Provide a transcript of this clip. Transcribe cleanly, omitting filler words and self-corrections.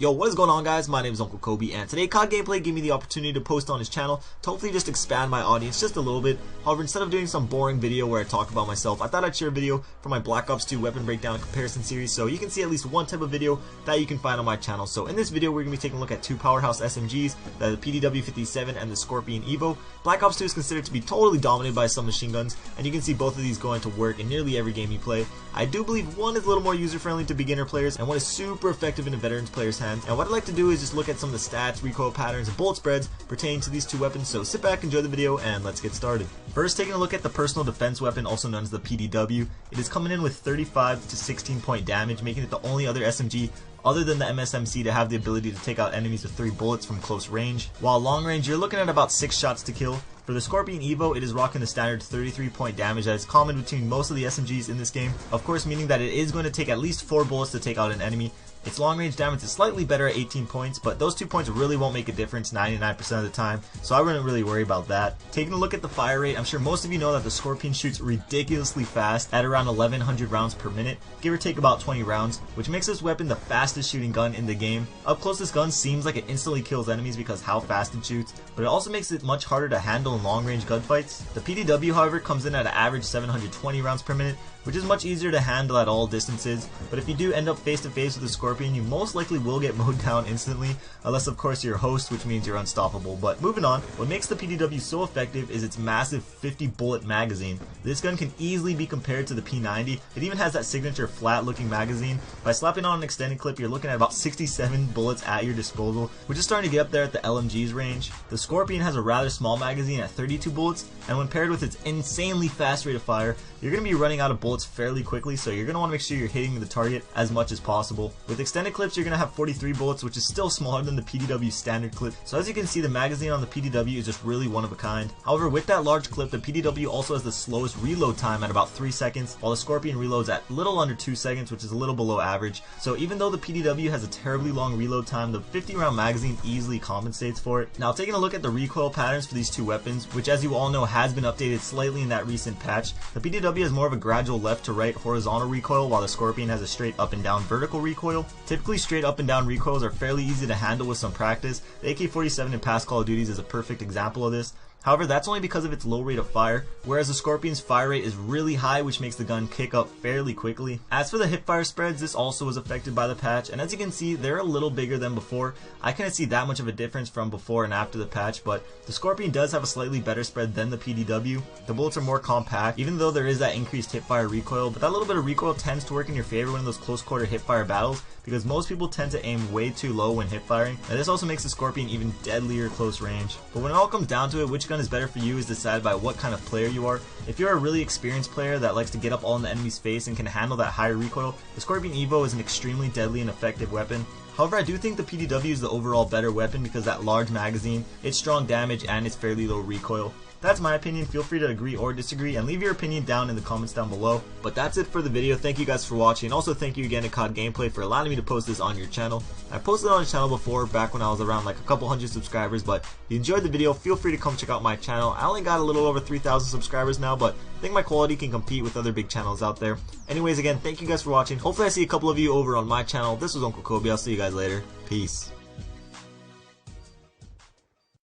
Yo, what is going on, guys? My name is Uncle Kobe, and today COD Gameplay gave me the opportunity to post on his channel to hopefully just expand my audience just a little bit. However, instead of doing some boring video where I talk about myself, I thought I'd share a video for my Black Ops 2 weapon breakdown and comparison series, so you can see at least one type of video that you can find on my channel. So in this video, we're going to be taking a look at two powerhouse SMGs, the PDW 57 and the Scorpion EVO. Black Ops 2 is considered to be totally dominated by submachine guns, and you can see both of these going to work in nearly every game you play. I do believe one is a little more user-friendly to beginner players, and one is super effective in a veterans player's hands. And what I'd like to do is just look at some of the stats, recoil patterns, and bullet spreads pertaining to these two weapons, so sit back, enjoy the video, and let's get started. First, taking a look at the personal defense weapon, also known as the PDW. It is coming in with 35 to 16 point damage, making it the only other SMG other than the MSMC to have the ability to take out enemies with 3 bullets from close range. While long range, you're looking at about 6 shots to kill. For the Scorpion EVO, it is rocking the standard 33 point damage that is common between most of the SMGs in this game, of course meaning that it is going to take at least 4 bullets to take out an enemy. Its long range damage is slightly better at 18 points, but those 2 points really won't make a difference 99% of the time, so I wouldn't really worry about that. Taking a look at the fire rate, I'm sure most of you know that the Scorpion shoots ridiculously fast at around 1100 rounds per minute, give or take about 20 rounds, which makes this weapon the fastest shooting gun in the game. Up close, this gun seems like it instantly kills enemies because how fast it shoots, but it also makes it much harder to handle in long range gunfights. The PDW, however, comes in at an average 720 rounds per minute, which is much easier to handle at all distances, but if you do end up face to face with the Scorpion, you most likely will get mowed down instantly, unless of course you're a host, which means you're unstoppable. But moving on, what makes the PDW so effective is its massive 50 bullet magazine. This gun can easily be compared to the P90. It even has that signature flat looking magazine. By slapping on an extended clip, you're looking at about 67 bullets at your disposal, which is starting to get up there at the LMG's range. The Scorpion has a rather small magazine at 32 bullets, and when paired with its insanely fast rate of fire, you're going to be running out of bullets fairly quickly, so you're going to want to make sure you're hitting the target as much as possible. With extended clips, you're going to have 43 bullets, which is still smaller than the PDW standard clip, so as you can see, the magazine on the PDW is just really one of a kind. However, with that large clip, the PDW also has the slowest reload time at about 3 seconds, while the Scorpion reloads at little under 2 seconds, which is a little below average. So even though the PDW has a terribly long reload time, the 50 round magazine easily compensates for it. Now, taking a look at the recoil patterns for these two weapons, which as you all know has been updated slightly in that recent patch, the PDW has more of a gradual left to right horizontal recoil, while the Scorpion has a straight up and down vertical recoil. Typically, straight up and down recoils are fairly easy to handle with some practice. The AK-47 in past Call of Duties is a perfect example of this. However, that's only because of its low rate of fire, whereas the Scorpion's fire rate is really high, which makes the gun kick up fairly quickly. As for the hipfire spreads, this also was affected by the patch, and as you can see, they're a little bigger than before. I couldn't see that much of a difference from before and after the patch, but the Scorpion does have a slightly better spread than the PDW. The bullets are more compact, even though there is that increased hipfire recoil, but that little bit of recoil tends to work in your favor in those close quarter hipfire battles, because most people tend to aim way too low when hipfiring, and this also makes the Scorpion even deadlier close range. But when it all comes down to it, which gun is better for you is decided by what kind of player you are. If you're a really experienced player that likes to get up all in the enemy's face and can handle that higher recoil, the Scorpion EVO is an extremely deadly and effective weapon. However, I do think the PDW is the overall better weapon because that large magazine, its strong damage, and its fairly low recoil. That's my opinion. Feel free to agree or disagree and leave your opinion down in the comments down below. But that's it for the video. Thank you guys for watching, and also thank you again to COD Gameplay for allowing me to post this on your channel. I posted on the channel before, back when I was around like a couple hundred subscribers, but if you enjoyed the video, feel free to come check out my channel. I only got a little over 3,000 subscribers now, but I think my quality can compete with other big channels out there. Anyways, again, thank you guys for watching. Hopefully I see a couple of you over on my channel. This was Uncle Kobe. I'll see you guys later. Peace.